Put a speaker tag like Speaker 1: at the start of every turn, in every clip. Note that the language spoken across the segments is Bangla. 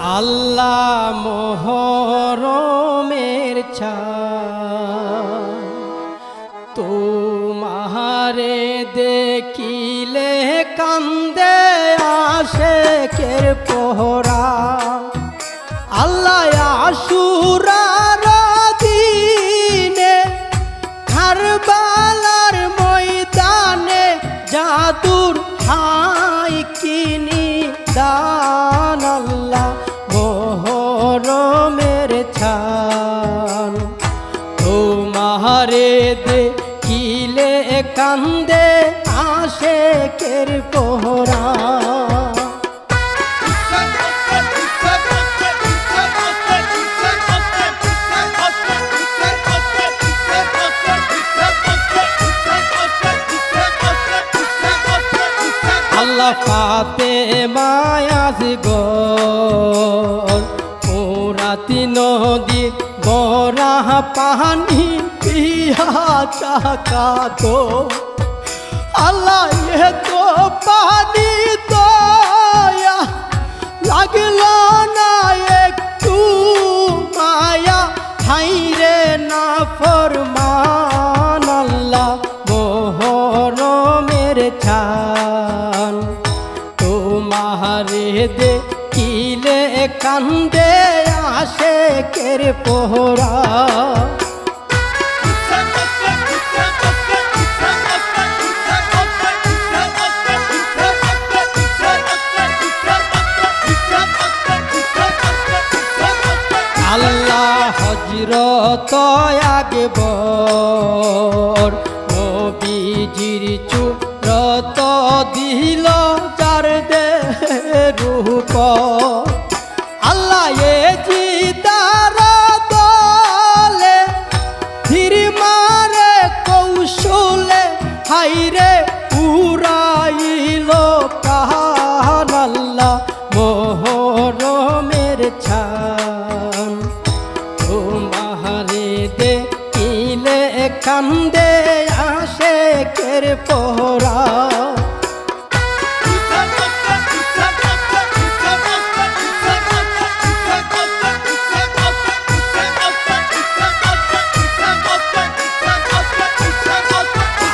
Speaker 1: আল্লাহ মোহরমের চাঁদ তোমারে দেখিলে কান্দে আশেকের পোহরা। আল্লাহ আশুরার দিনে কারবালার ময়দানে জাদুর হাই কিনি দান। আল্লাহ মোহরমের চাঁদ তোমারে দেখিলে কান্দে আশেকের পোহরা। আল্লাহ ফাতেমা আজগর পুরাতি নদী বরা পানি পিয়া চাকাতো। আল্লাহ এ তো পানি দয়া লাগল না একটু মায়া হাইরে না ফরমান। আল্লাহ মোহরমের চাঁদ তোমারে দেখিলে কান্দে আশেকের পোহরা। আল্লাহ হযরত আকবর নবীজির চূড়ত দিল যার রূপ। আল্লাহ এ জিদার দলে ধীর মারে কৌশলে হাইরে উড়াইল প্রাণ। আল্লাহ মোহরমের চাঁদ তোমারে দেখিলে কান্দে আশেকের পোহরা।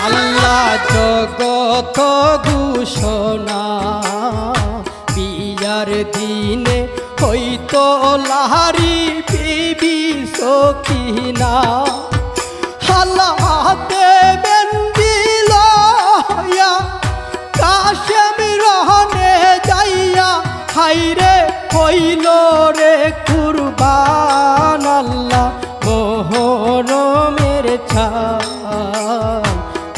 Speaker 1: আল্লাহ জগত ঘোষণা বিয়ার দিনে হইতো লাহারি বিবি সখিনা। আল্লাহ দেবেন দিল কাশেম রহনে যাইয়া হাইরে হইল রে কুরবান। আল্লাহ মোহরমের চাঁদ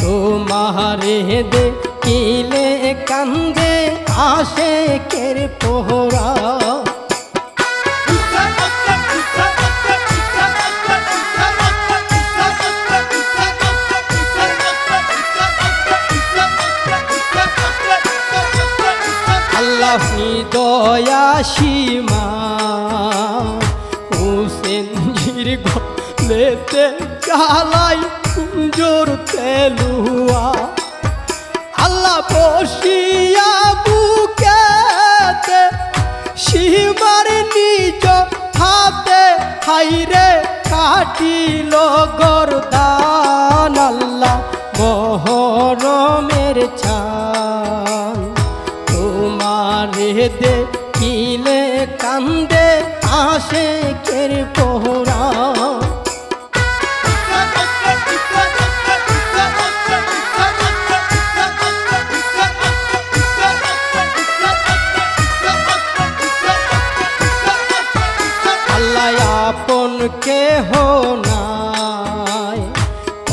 Speaker 1: তোমারে দেখিলে কান্দে আশেকের পোহরা। আল্লাহ দয়া সীমা হুসেন জির গলেতে চালাই কুঞ্জর তেলুয়া। আল্লাহ বসিয়া বুকেতে সীমার নিজ হাতে হাইরে কাটিল গরদান। আল্লাহ মোহরমের চাঁদ তোমারে দেখিলে কান্দে আশেকের পোহরা। আল্লাহ আপন কেহ নাই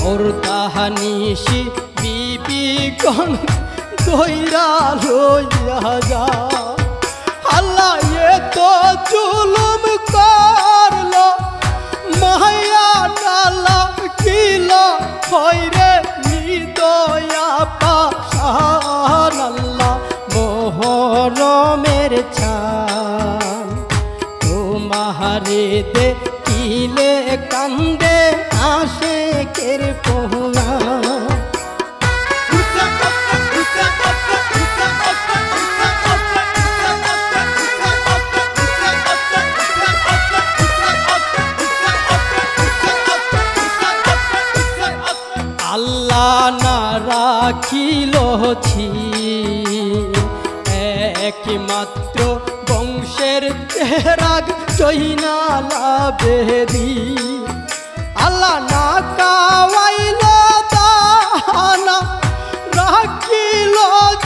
Speaker 1: ওর তাহানিশি বিবি গণ দইরা লইয়া যা। আল্লাহ এ তো জুলুম করলো মায়া নালা কিল হইরে নিদয়া পাশান। আল্লাহ মোহরমের চাঁদ তোমারে দেখিলে কান্দে আশেকের পোহরা। ছিল একমাত্র বংশের চেরাগ জৈনালা বেদি আল্লাহ না কাওয়াইল দানা রাখিল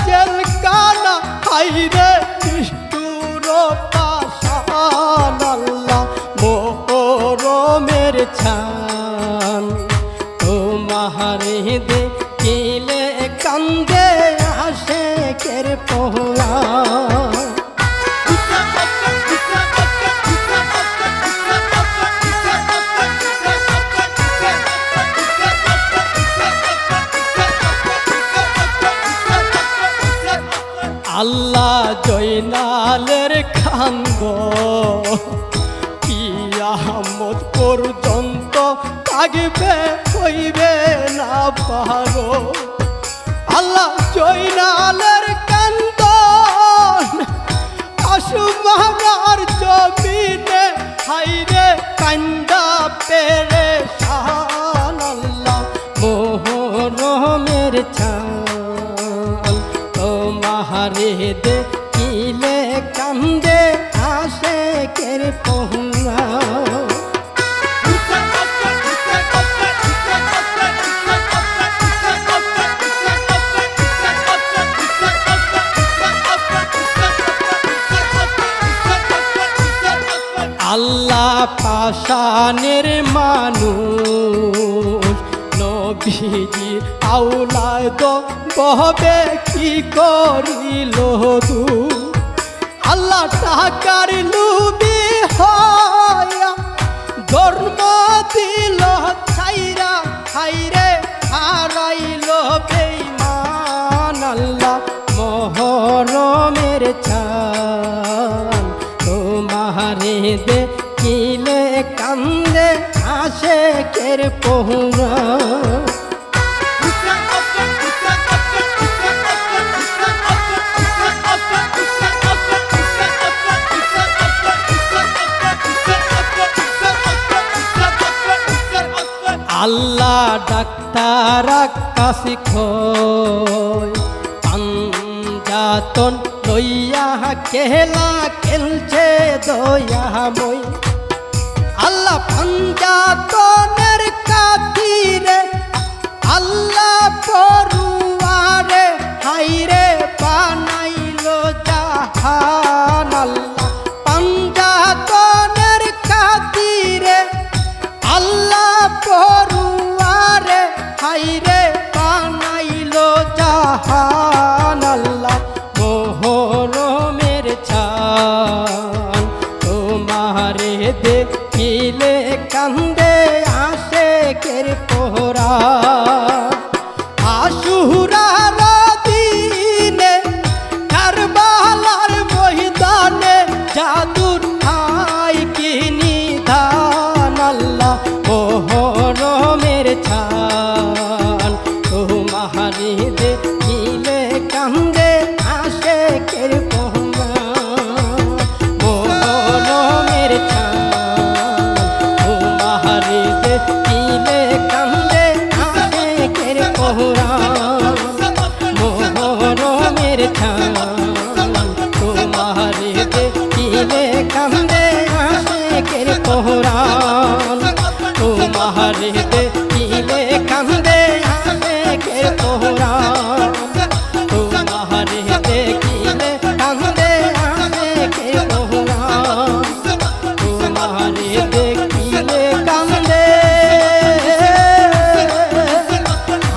Speaker 1: জেলখানা হাইরে নিষ্ঠুর পাষাণ আল্লাহ মোহরমের ছান তোমারে দেখিলে কান্দে আশেকের পোহা আল্লাহ জয়নালের কান্দ কিয়ামত পর্যন্ত থাকবে হইবে না পারো আল্লাহ জয়নালের কান্দ আসমানার জমিনে হাইরে কান্দা পেরেশান আল্লাহ মোহরমের ছাল তোমারে দেখিলে কান্দে আশেকের পোহা আল্লাহ পাষাণের মানুষ নবীজি আওলাদ বহবে কি করিল দু আল্লাহ টাকার লুবি হয়া ধর্ম দিল ছাইরা হাইরে হারাইল বেঈমান আল্লাহ মোহরমের ছান তোমারে দেখিলে কান্দে আশেকের পোহা আল্লাহ ডাক্তার কাশি খোয় পাঞ্জাতন লইয়া কেলা খেলছে দয়াময় আল্লাহ পাঞ্জাতনের কাতিরে আল্লাহ পরুয়ারে হাইরে বানাইল জাহান আল্লাহ পাঞ্জাতনের কাতিরে আল্লাহ পরুয়ারে হাইরে বানাইল জাহান আল্লাহ মোহরমের ছান তোমারে দেখিলে কান্দে আশেকের পোহরা আশুরার দিনে কারবালার ময়দানে জাদুর ঠাই কি নিধান আল্লাহ মোহরমের ছান তোমারে দেখিলে কান্দে আশেকের পোহা মোহরমের ছান তোমারে দেখিলে কান্দে আশেকের পোহা মোহরমের ছান তোমারে দেখিলে কান্দে আশেকের পোহা তোমারে দেখিলে কান্দে আশেকের পোহরা তোমারে দেখিলে কান্দে আশেকের পোহরা তোমারে